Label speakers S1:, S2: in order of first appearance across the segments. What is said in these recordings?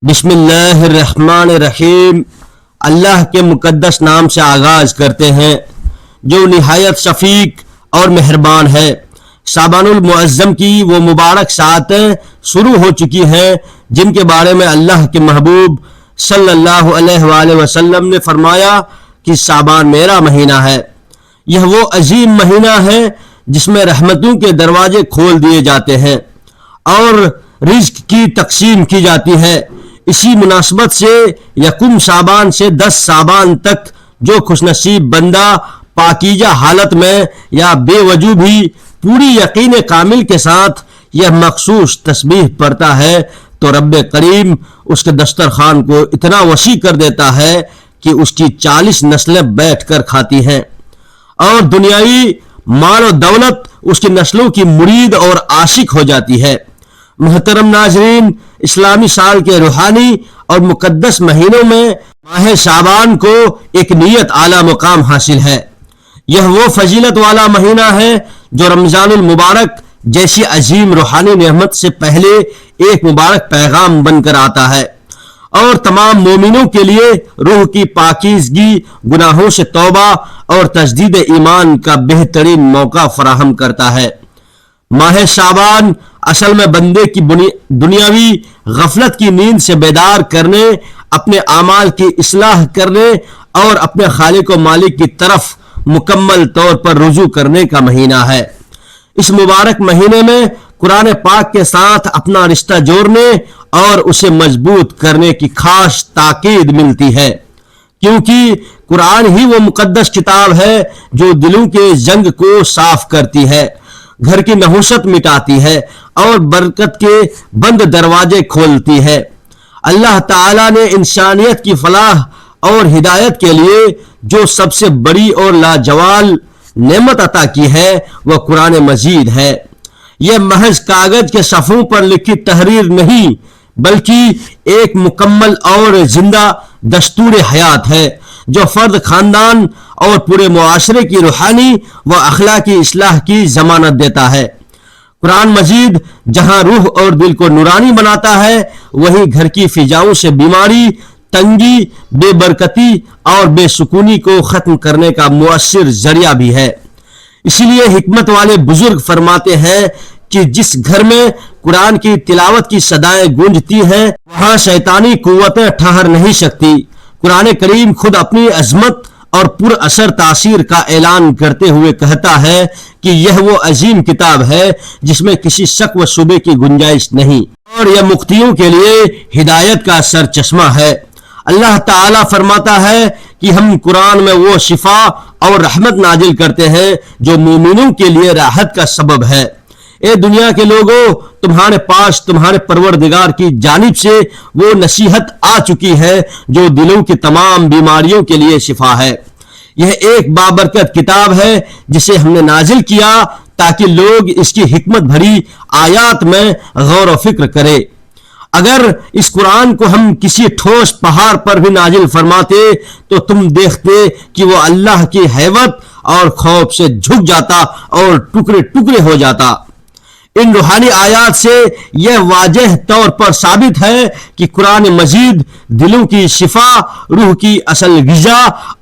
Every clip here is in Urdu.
S1: بسم اللہ الرحمن الرحیم۔ اللہ کے مقدس نام سے آغاز کرتے ہیں جو نہایت شفیق اور مہربان ہے۔ شعبان المعظم کی وہ مبارک ساعتیں شروع ہو چکی ہیں جن کے بارے میں اللہ کے محبوب صلی اللہ علیہ وآلہ وسلم نے فرمایا کہ شعبان میرا مہینہ ہے۔ یہ وہ عظیم مہینہ ہے جس میں رحمتوں کے دروازے کھول دیے جاتے ہیں اور رزق کی تقسیم کی جاتی ہے۔ اسی مناسبت سے یکم شعبان سے 10 شعبان تک جو خوش نصیب بندہ پاکیزہ حالت میں یا بے وجہ بھی پوری یقین کامل کے ساتھ یہ مخصوص تسبیح پڑھتا ہے تو رب کریم اس کے دسترخوان کو اتنا وسیع کر دیتا ہے کہ اس کی 40 نسلیں بیٹھ کر کھاتی ہیں اور دنیاوی مال و دولت اس کی نسلوں کی مرید اور عاشق ہو جاتی ہے۔ محترم ناظرین، اسلامی سال کے روحانی اور مقدس مہینوں میں ماہ شعبان کو ایک نیت اعلیٰ مقام حاصل ہے۔ یہ وہ فضیلت والا مہینہ ہے جو رمضان المبارک جیسی عظیم روحانی نعمت سے پہلے ایک مبارک پیغام بن کر آتا ہے اور تمام مومنوں کے لیے روح کی پاکیزگی، گناہوں سے توبہ اور تجدید ایمان کا بہترین موقع فراہم کرتا ہے۔ ماہ شعبان اصل میں بندے کی دنیاوی غفلت کی نیند سے بیدار کرنے، اپنے اعمال کی اصلاح کرنے اور اپنے خالق و مالک کی طرف مکمل طور پر رجوع کرنے کا مہینہ ہے۔ اس مبارک مہینے میں قرآن پاک کے ساتھ اپنا رشتہ جوڑنے اور اسے مضبوط کرنے کی خاص تاکید ملتی ہے، کیونکہ قرآن ہی وہ مقدس کتاب ہے جو دلوں کے زنگ کو صاف کرتی ہے، گھر کی نحوست مٹاتی ہے اور برکت کے بند دروازے کھولتی ہے۔ اللہ تعالیٰ نے انسانیت کی فلاح اور ہدایت کے لیے جو سب سے بڑی اور لاجوال نعمت عطا کی ہے وہ قرآن مجید ہے۔ یہ محض کاغذ کے صفحوں پر لکھی تحریر نہیں بلکہ ایک مکمل اور زندہ دستور حیات ہے جو فرد، خاندان اور پورے معاشرے کی روحانی و اخلاقی اصلاح کی ضمانت دیتا ہے۔ قرآن مجید جہاں روح اور دل کو نورانی بناتا ہے وہیں گھر کی فضاؤں سے بیماری، تنگی، بے برکتی اور بے سکونی کو ختم کرنے کا مؤثر ذریعہ بھی ہے۔ اسی لیے حکمت والے بزرگ فرماتے ہیں کہ جس گھر میں قرآن کی تلاوت کی صدائیں گونجتی ہیں وہاں شیطانی قوتیں ٹھہر نہیں سکتی۔ قرآن کریم خود اپنی عظمت اور پر اثر تاثیر کا اعلان کرتے ہوئے کہتا ہے کہ یہ وہ عظیم کتاب ہے جس میں کسی شک و شبے کی گنجائش نہیں اور یہ مقتدیوں کے لیے ہدایت کا سر چشمہ ہے۔ اللہ تعالیٰ فرماتا ہے کہ ہم قرآن میں وہ شفا اور رحمت نازل کرتے ہیں جو مومنوں کے لیے راحت کا سبب ہے۔ اے دنیا کے لوگوں، تمہارے پاس تمہارے پروردگار کی جانب سے وہ نصیحت آ چکی ہے جو دلوں کی تمام بیماریوں کے لیے شفا ہے۔ یہ ایک بابرکت کتاب ہے جسے ہم نے نازل کیا تاکہ لوگ اس کی حکمت بھری آیات میں غور و فکر کریں۔ اگر اس قرآن کو ہم کسی ٹھوس پہاڑ پر بھی نازل فرماتے تو تم دیکھتے کہ وہ اللہ کی ہیبت اور خوف سے جھک جاتا اور ٹکڑے ٹکڑے ہو جاتا۔ ان روحانی آیات سے یہ واضح طور پر ثابت ہے کہ قرآن مجید دلوں کی شفا، روح کی اصل غذا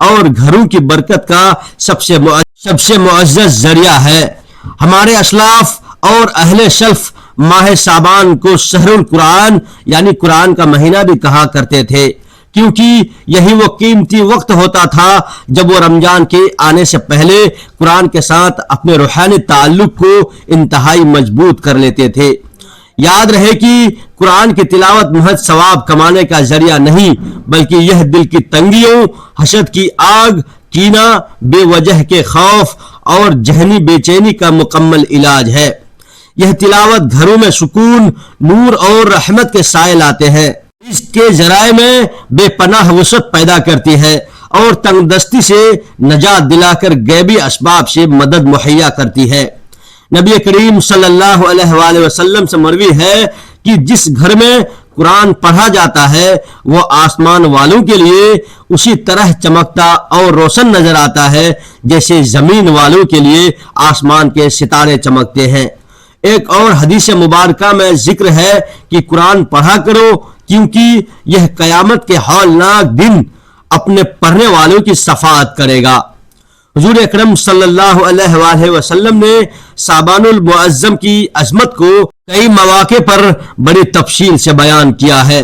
S1: اور گھروں کی برکت کا سب سے معزز ذریعہ ہے۔ ہمارے اسلاف اور اہل سلف ماہ شعبان کو شہر القرآن یعنی قرآن کا مہینہ بھی کہا کرتے تھے، کیونکہ یہی وہ قیمتی وقت ہوتا تھا جب وہ رمضان کے آنے سے پہلے قرآن کے ساتھ اپنے روحانی تعلق کو انتہائی مضبوط کر لیتے تھے۔ یاد رہے کہ قرآن کی تلاوت محض ثواب کمانے کا ذریعہ نہیں بلکہ یہ دل کی تنگیوں، حسد کی آگ، کینہ، بے وجہ کے خوف اور ذہنی بے چینی کا مکمل علاج ہے۔ یہ تلاوت گھروں میں سکون، نور اور رحمت کے سائے لاتے ہیں، اس کے ذرائع میں بے پناہ وسعت پیدا کرتی ہے اور تنگ دستی سے نجات دلا کر غیبی اسباب سے مدد مہیا کرتی ہے۔ نبی کریم صلی اللہ علیہ وآلہ وسلم سے مروی ہے کہ جس گھر میں قرآن پڑھا جاتا ہے وہ آسمان والوں کے لیے اسی طرح چمکتا اور روشن نظر آتا ہے جیسے زمین والوں کے لیے آسمان کے ستارے چمکتے ہیں۔ ایک اور حدیث مبارکہ میں ذکر ہے کہ قرآن پڑھا کرو کیونکہ یہ قیامت کے ہولناک دن اپنے پڑھنے والوں کی شفاعت کرے گا۔ حضور اکرم صلی اللہ علیہ وآلہ وسلم نے شعبان المعظم کی عظمت کو کئی مواقع پر بڑی تفصیل سے بیان کیا ہے۔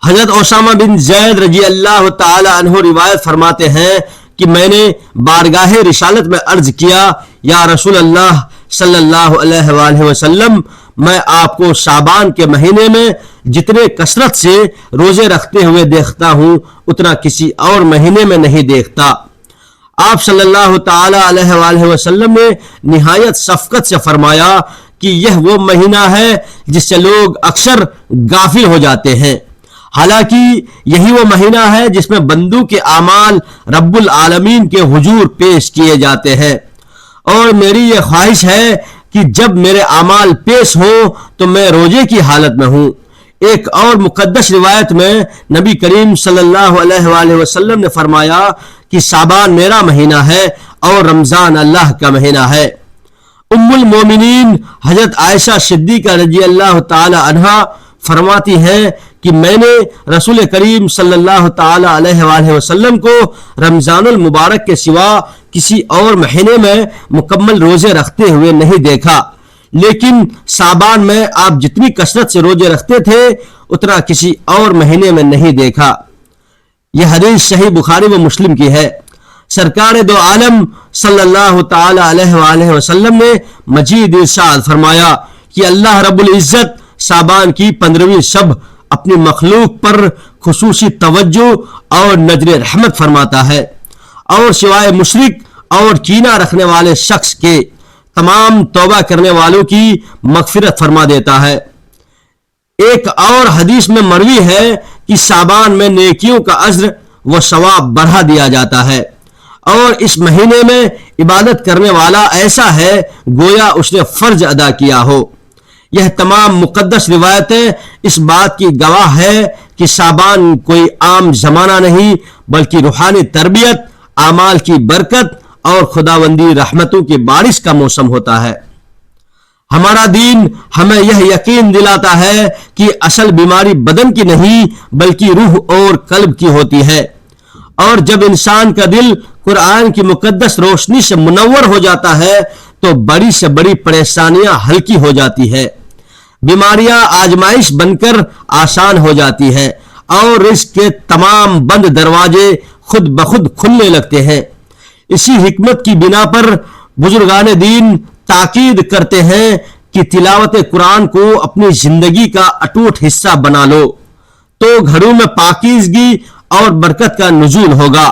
S1: حضرت اسامہ بن زید رضی اللہ تعالی عنہ روایت فرماتے ہیں کہ میں نے بارگاہ رسالت میں عرض کیا، یا رسول اللہ صلی اللہ علیہ وآلہ وسلم، میں آپ کو شعبان کے مہینے میں جتنے کثرت سے روزے رکھتے ہوئے دیکھتا ہوں اتنا کسی اور مہینے میں نہیں دیکھتا۔ آپ صلی اللہ تعالی علیہ وآلہ وسلم نے نہایت شفقت سے فرمایا کہ یہ وہ مہینہ ہے جس سے لوگ اکثر غافل ہو جاتے ہیں، حالانکہ یہی وہ مہینہ ہے جس میں بندوں کے اعمال رب العالمین کے حضور پیش کیے جاتے ہیں، اور میری یہ خواہش ہے کہ جب میرے اعمال پیش ہوں تو میں روزے کی حالت میں ہوں۔ ایک اور مقدس روایت میں نبی کریم صلی اللہ علیہ وآلہ وسلم نے فرمایا کہ شعبان میرا مہینہ ہے اور رمضان اللہ کا مہینہ ہے۔ ام المومنین حضرت عائشہ صدیقہ رضی اللہ تعالی عنہا فرماتی ہیں کہ میں نے رسول کریم صلی اللہ تعالی علیہ وآلہ وسلم کو رمضان المبارک کے سوا کسی اور مہینے میں مکمل روزے رکھتے ہوئے نہیں دیکھا، لیکن شعبان میں آپ جتنی کثرت سے روزے رکھتے تھے اتنا کسی اور مہینے میں نہیں دیکھا۔ یہ حدیث صحیح بخاری و مسلم کی ہے۔ سرکار دو عالم صلی اللہ تعالی علیہ وآلہ وسلم نے مجید ارشاد فرمایا کہ اللہ رب العزت شعبان کی 15ویں شب اپنی مخلوق پر خصوصی توجہ اور نظر رحمت فرماتا ہے، اور سوائے مشرک اور کینہ رکھنے والے شخص کے تمام توبہ کرنے والوں کی مغفرت فرما دیتا ہے۔ ایک اور حدیث میں مروی ہے کہ شعبان میں نیکیوں کا اجر و ثواب بڑھا دیا جاتا ہے، اور اس مہینے میں عبادت کرنے والا ایسا ہے گویا اس نے فرض ادا کیا ہو۔ یہ تمام مقدس روایتیں اس بات کی گواہ ہے کہ شعبان کوئی عام زمانہ نہیں بلکہ روحانی تربیت، اعمال کی برکت اور خداوندی رحمتوں کی بارش کا موسم ہوتا ہے۔ ہمارا دین ہمیں یہ یقین دلاتا ہے کہ اصل بیماری بدن کی نہیں بلکہ روح اور قلب کی ہوتی ہے، اور جب انسان کا دل قرآن کی مقدس روشنی سے منور ہو جاتا ہے تو بڑی سے بڑی پریشانیاں ہلکی ہو جاتی ہے، بیماریاں آزمائش بن کر آسان ہو جاتی ہیں، اور رزق کے تمام بند دروازے خود بخود کھلنے لگتے ہیں۔ اسی حکمت کی بنا پر بزرگان دین تاکید کرتے ہیں کہ تلاوت قرآن کو اپنی زندگی کا اٹوٹ حصہ بنا لو تو گھروں میں پاکیزگی اور برکت کا نزول ہوگا۔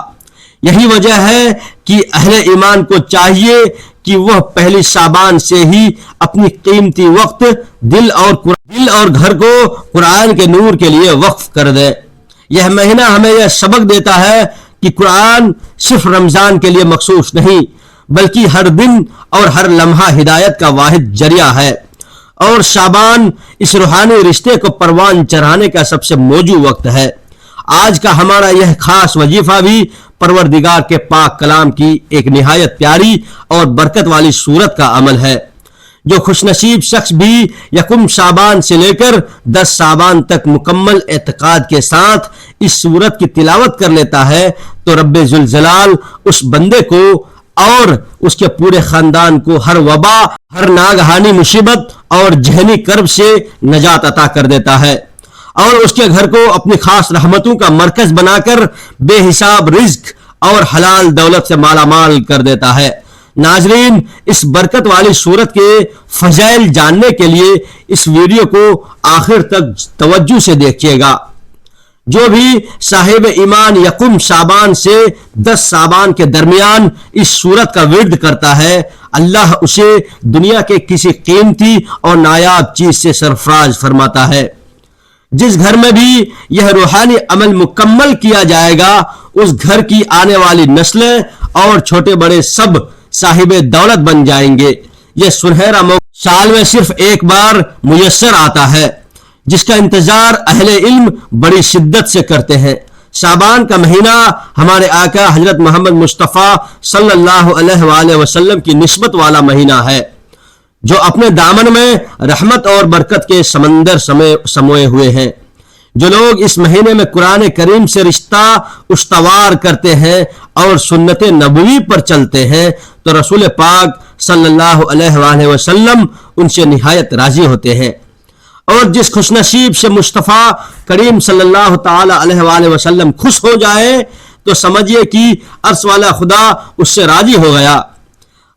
S1: یہی وجہ ہے کہ اہل ایمان کو چاہیے کہ وہ پہلی شعبان سے ہی اپنی قیمتی وقت دل اور گھر کو قرآن کے نور کے لیے وقف کر دے۔ یہ مہینہ ہمیں یہ سبق دیتا ہے کہ قرآن صرف رمضان کے لیے مخصوص نہیں بلکہ ہر دن اور ہر لمحہ ہدایت کا واحد ذریعہ ہے، اور شعبان اس روحانی رشتے کو پروان چڑھانے کا سب سے موزوں وقت ہے۔ آج کا ہمارا یہ خاص وظیفہ بھی پروردگار کے پاک کلام کی ایک نہایت پیاری اور برکت والی صورت کا عمل ہے۔ جو خوش نصیب شخص بھی یکم شعبان سے لے کر 10 شعبان تک مکمل اعتقاد کے ساتھ اس صورت کی تلاوت کر لیتا ہے تو رب ذوالجلال اس بندے کو اور اس کے پورے خاندان کو ہر وبا، ہر ناگہانی مصیبت اور ذہنی کرب سے نجات عطا کر دیتا ہے، اور اس کے گھر کو اپنی خاص رحمتوں کا مرکز بنا کر بے حساب رزق اور حلال دولت سے مالا مال کر دیتا ہے۔ ناظرین، اس برکت والی صورت کے فضائل جاننے کے لیے اس ویڈیو کو آخر تک توجہ سے دیکھیے گا۔ جو بھی صاحب ایمان یکم شعبان سے 10 شعبان کے درمیان اس صورت کا ورد کرتا ہے، اللہ اسے دنیا کے کسی قیمتی اور نایاب چیز سے سرفراز فرماتا ہے۔ جس گھر میں بھی یہ روحانی عمل مکمل کیا جائے گا اس گھر کی آنے والی نسلیں اور چھوٹے بڑے سب صاحب دولت بن جائیں گے۔ یہ سنہرا موقع سال میں صرف ایک بار میسر آتا ہے جس کا انتظار اہل علم بڑی شدت سے کرتے ہیں۔ شعبان کا مہینہ ہمارے آقا حضرت محمد مصطفیٰ صلی اللہ علیہ وآلہ وسلم کی نسبت والا مہینہ ہے جو اپنے دامن میں رحمت اور برکت کے سمندر سموئے ہوئے ہیں۔ جو لوگ اس مہینے میں قرآن کریم سے رشتہ استوار کرتے ہیں اور سنت نبوی پر چلتے ہیں تو رسول پاک صلی اللہ علیہ وآلہ وسلم ان سے نہایت راضی ہوتے ہیں. اور جس خوش نصیب سے مصطفیٰ کریم صلی اللہ تعالی علیہ وآلہ وسلم خوش ہو جائے تو سمجھیے کہ عرش والا خدا اس سے راضی ہو گیا.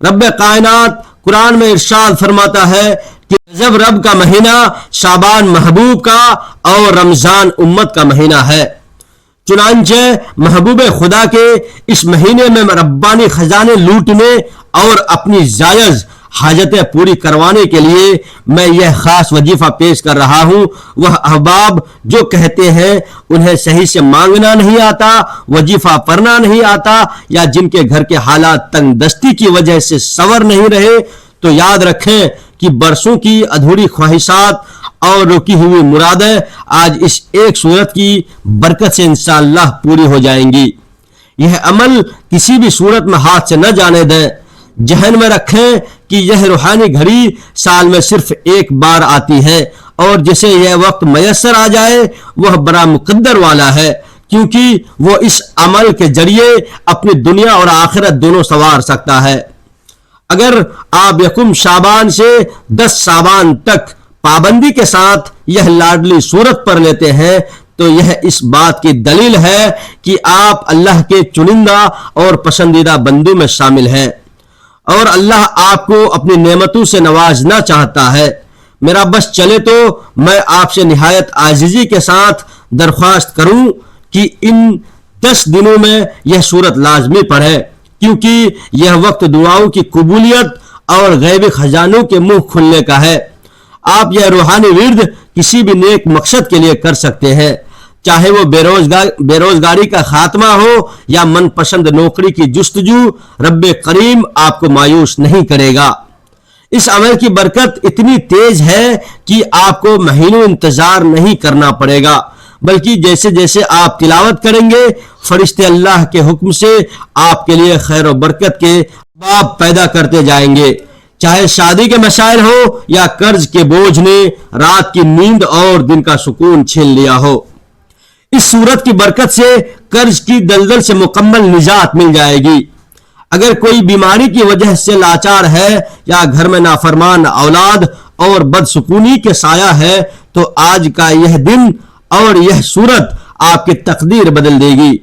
S1: رب کائنات قرآن میں ارشاد فرماتا ہے کہ رجب رب کا مہینہ، شعبان محبوب کا اور رمضان امت کا مہینہ ہے. چنانچہ محبوب خدا کے اس مہینے میں ربانی خزانے لوٹنے اور اپنی جائز حاجتیں پوری کروانے کے لیے میں یہ خاص وظیفہ پیش کر رہا ہوں. وہ احباب جو کہتے ہیں انہیں صحیح سے مانگنا نہیں آتا، وظیفہ پڑھنا نہیں آتا، یا جن کے گھر کے حالات تنگ دستی کی وجہ سے سنور نہیں رہے، تو یاد رکھیں کہ برسوں کی ادھوری خواہشات اور رکی ہوئی مرادیں آج اس ایک صورت کی برکت سے انشاءاللہ پوری ہو جائیں گی. یہ عمل کسی بھی صورت میں ہاتھ سے نہ جانے دیں. ذہن میں رکھیں کہ یہ روحانی گھڑی سال میں صرف ایک بار آتی ہے، اور جسے یہ وقت میسر آ جائے وہ بڑا مقدر والا ہے، کیونکہ وہ اس عمل کے ذریعے اپنی دنیا اور آخرت دونوں سنوار سکتا ہے. اگر آپ یکم شعبان سے 10 شعبان تک پابندی کے ساتھ یہ لاڈلی صورت پڑھ لیتے ہیں تو یہ اس بات کی دلیل ہے کہ آپ اللہ کے چنندہ اور پسندیدہ بندوں میں شامل ہیں، اور اللہ آپ کو اپنی نعمتوں سے نوازنا چاہتا ہے. میرا بس چلے تو میں آپ سے نہایت عاجزی کے ساتھ درخواست کروں کہ ان 10 دنوں میں یہ صورت لازمی پڑھیں، کیونکہ یہ وقت دعاؤں کی قبولیت اور غیبی خزانوں کے منہ کھلنے کا ہے. آپ یہ روحانی ورد کسی بھی نیک مقصد کے لیے کر سکتے ہیں، چاہے وہ بے روزگاری کا خاتمہ ہو یا من پسند نوکری کی جستجو. رب کریم آپ کو مایوس نہیں کرے گا. اس عمل کی برکت اتنی تیز ہے کہ آپ کو مہینوں انتظار نہیں کرنا پڑے گا، بلکہ جیسے جیسے آپ تلاوت کریں گے فرشتے اللہ کے حکم سے آپ کے لیے خیر و برکت کے باب پیدا کرتے جائیں گے. چاہے شادی کے مسائل ہو یا قرض کے بوجھ نے رات کی نیند اور دن کا سکون چھین لیا ہو. اس صورت کی برکت سے قرض کی دلدل سے مکمل نجات مل جائے گی. اگر کوئی بیماری کی وجہ سے لاچار ہے یا گھر میں نافرمان اولاد اور بدسکونی کے سایہ ہے تو آج کا یہ دن اور یہ صورت آپ کی تقدیر بدل دے گی.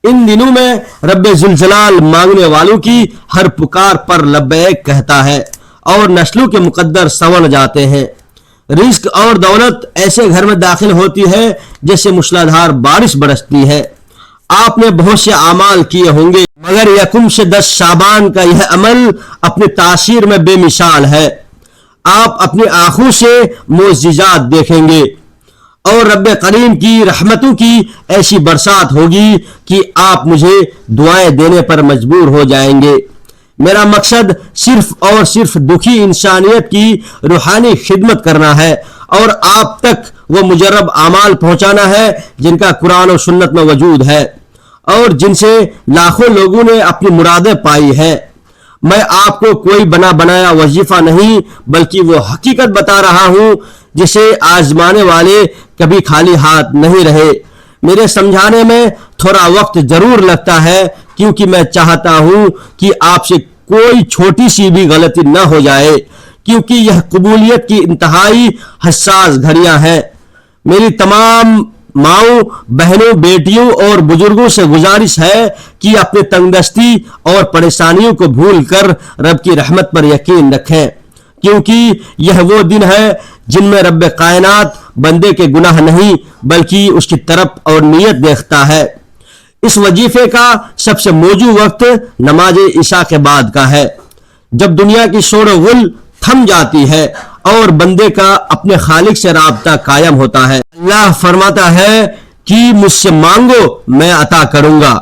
S1: ان دنوں میں رب ذوالجلال مانگنے والوں کی ہر پکار پر لبیک کہتا ہے اور نسلوں کے مقدر سنور جاتے ہیں. رزق اور دولت ایسے گھر میں داخل ہوتی ہے جیسے موسلادھار بارش برستی ہے. آپ نے بہت سے اعمال کیے ہوں گے، مگر یکم سے 10 شعبان کا یہ عمل اپنی تاثیر میں بے مثال ہے. آپ اپنی آنکھوں سے معجزات دیکھیں گے اور رب کریم کی رحمتوں کی ایسی برسات ہوگی کہ آپ مجھے دعائیں دینے پر مجبور ہو جائیں گے. میرا مقصد صرف اور صرف دکھی انسانیت کی روحانی خدمت کرنا ہے اور آپ تک وہ مجرب اعمال پہنچانا ہے جن کا قرآن و سنت میں وجود ہے اور جن سے لاکھوں لوگوں نے اپنی مرادیں پائی ہے. میں آپ کو کوئی بنا بنایا وظیفہ نہیں بلکہ وہ حقیقت بتا رہا ہوں جسے آزمانے والے کبھی خالی ہاتھ نہیں رہے. میرے سمجھانے میں تھوڑا وقت ضرور لگتا ہے کیونکہ میں چاہتا ہوں کہ آپ سے کوئی چھوٹی سی بھی غلطی نہ ہو جائے، کیونکہ یہ قبولیت کی انتہائی حساس گھڑیاں ہیں. میری تمام ماؤں، بہنوں، بیٹیوں اور بزرگوں سے گزارش ہے کہ اپنے تنگ دستی اور پریشانیوں کو بھول کر رب کی رحمت پر یقین رکھیں، کیونکہ یہ وہ دن ہے جن میں رب کائنات بندے کے گناہ نہیں بلکہ اس کی طرف اور نیت دیکھتا ہے. اس وظیفے کا سب سے موزوں وقت نماز عشاء کے بعد کا ہے، جب دنیا کی شور و غل تھم جاتی ہے اور بندے کا اپنے خالق سے رابطہ قائم ہوتا ہے. اللہ فرماتا ہے کہ مجھ سے مانگو میں عطا کروں گا.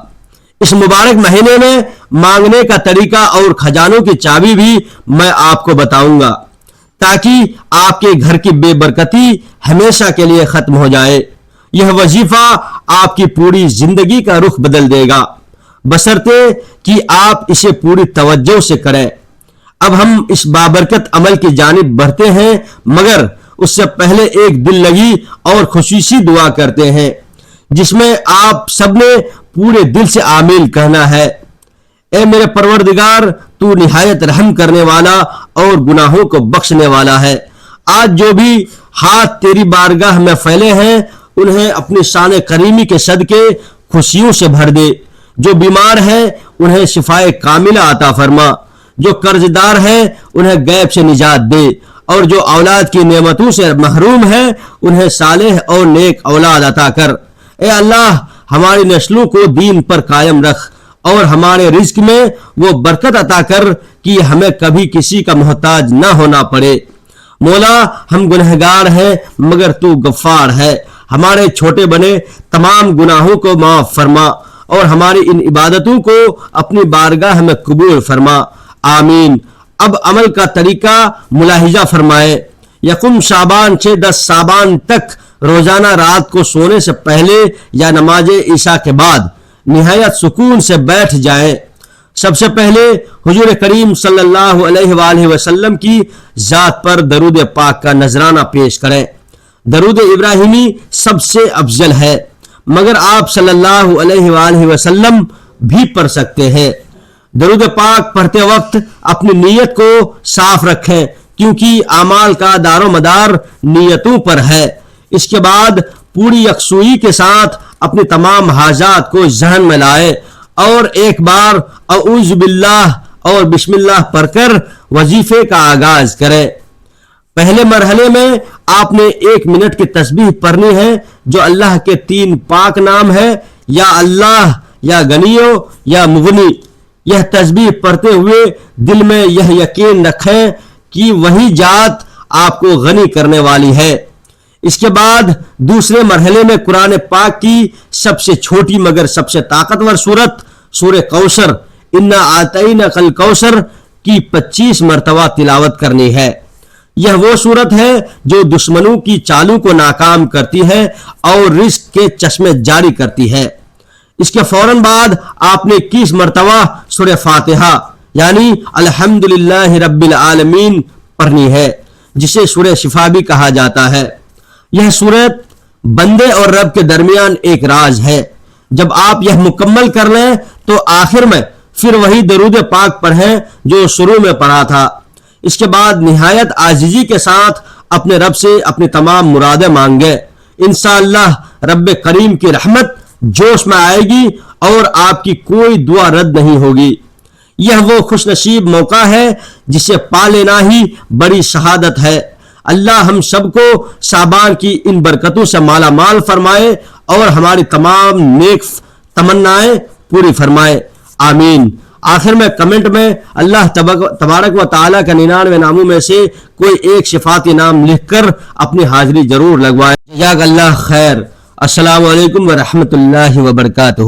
S1: اس مبارک مہینے میں مانگنے کا طریقہ اور خزانوں کی چابی بھی میں آپ کو بتاؤں گا تاکہ آپ کے گھر کی بے برکتی ہمیشہ کے لیے ختم ہو جائے. یہ وظیفہ آپ کی پوری زندگی کا رخ بدل دے گا بشرطے کہ آپ اسے پوری توجہ سے کریں. اب ہم اس بابرکت عمل کی جانب بڑھتے ہیں، مگر اس سے پہلے ایک دل لگی اور خصوصی دعا کرتے ہیں جس میں آپ سب نے پورے دل سے آمین کہنا ہے۔ اے میرے پروردگار، تو نہایت رحم کرنے والا اور گناہوں کو بخشنے والا ہے۔ آج جو بھی ہاتھ تیری بارگاہ میں پھیلے ہیں انہیں اپنی شان کریمی کے صدقے خوشیوں سے بھر دے۔ جو بیمار ہیں انہیں شفائے کاملہ عطا فرما، جو قرض دار ہیں انہیں غیب سے نجات دے، اور جو اولاد کی نعمتوں سے محروم ہیں انہیں صالح اور نیک اولاد عطا کر۔ اے اللہ، ہماری نسلوں کو دین پر قائم رکھ اور ہمارے رزق میں وہ برکت عطا کر کہ ہمیں کبھی کسی کا محتاج نہ ہونا پڑے۔ مولا، ہم گنہگار ہیں مگر تو غفار ہے، ہمارے چھوٹے بڑے تمام گناہوں کو معاف فرما اور ہماری ان عبادتوں کو اپنی بارگاہ میں قبول فرما، آمین۔ اب عمل کا طریقہ ملاحظہ فرمائے۔ یکم شعبان سے 10 شعبان تک روزانہ رات کو سونے سے پہلے یا نماز عشاء کے بعد نہایت سکون سے بیٹھ جائیں۔ سب سے پہلے حضور کریم صلی اللہ علیہ وآلہ وسلم کی ذات پر درود پاک کا نذرانہ پیش کریں۔ درود ابراہیمی سب سے افضل ہے، مگر آپ صلی اللہ علیہ وآلہ وسلم بھی پڑھ سکتے ہیں۔ درود پاک پڑھتے وقت اپنی نیت کو صاف رکھیں، کیونکہ اعمال کا دار و مدار نیتوں پر ہے۔ اس کے بعد پوری یکسوئی کے ساتھ اپنی تمام حاجات کو ذہن میں لائے اور ایک بار اعوذ باللہ اور بسم اللہ پڑھ کر وظیفے کا آغاز کریں۔ پہلے مرحلے میں آپ نے 1 منٹ کی تسبیح پڑھنی ہے جو اللہ کے 3 پاک نام ہے، یا اللہ، یا غنیو، یا مغنی۔ یہ تسبیح پڑھتے ہوئے دل میں یہ یقین رکھیں کہ وہی ذات آپ کو غنی کرنے والی ہے۔ اس کے بعد دوسرے مرحلے میں قرآن پاک کی سب سے چھوٹی مگر سب سے طاقتور سورت سورہ کوثر، انا اعطیناک الکوثر کی 25 مرتبہ تلاوت کرنی ہے۔ یہ وہ سورت ہے جو دشمنوں کی چالوں کو ناکام کرتی ہے اور رزق کے چشمے جاری کرتی ہے۔ اس کے فوراً بعد آپ نے 21 مرتبہ سورہ فاتحہ یعنی الحمدللہ رب العالمین پڑھنی ہے، جسے سورہ شفا بھی کہا جاتا ہے۔ یہ سورت بندے اور رب کے درمیان ایک راز ہے۔ جب آپ یہ مکمل کر لیں تو آخر میں پھر وہی درود پاک پڑھیں جو شروع میں پڑھا تھا۔ اس کے بعد نہایت عاجزی کے ساتھ اپنے رب سے اپنی تمام مرادیں مانگیں۔ انشاءاللہ رب کریم کی رحمت جوش میں آئے گی اور آپ کی کوئی دعا رد نہیں ہوگی۔ یہ وہ خوش نصیب موقع ہے جسے پا لینا ہی بڑی شہادت ہے۔ اللہ ہم سب کو شعبان کی ان برکتوں سے مالا مال فرمائے اور ہماری تمام نیک تمنائیں پوری فرمائے، آمین۔ آخر میں کمنٹ میں اللہ تبارک و تعالیٰ کا 99 ناموں میں سے کوئی ایک صفاتی نام لکھ کر اپنی حاضری ضرور لگوائے۔ جزاک اللہ خیر۔ السلام علیکم ورحمۃ اللہ وبرکاتہ۔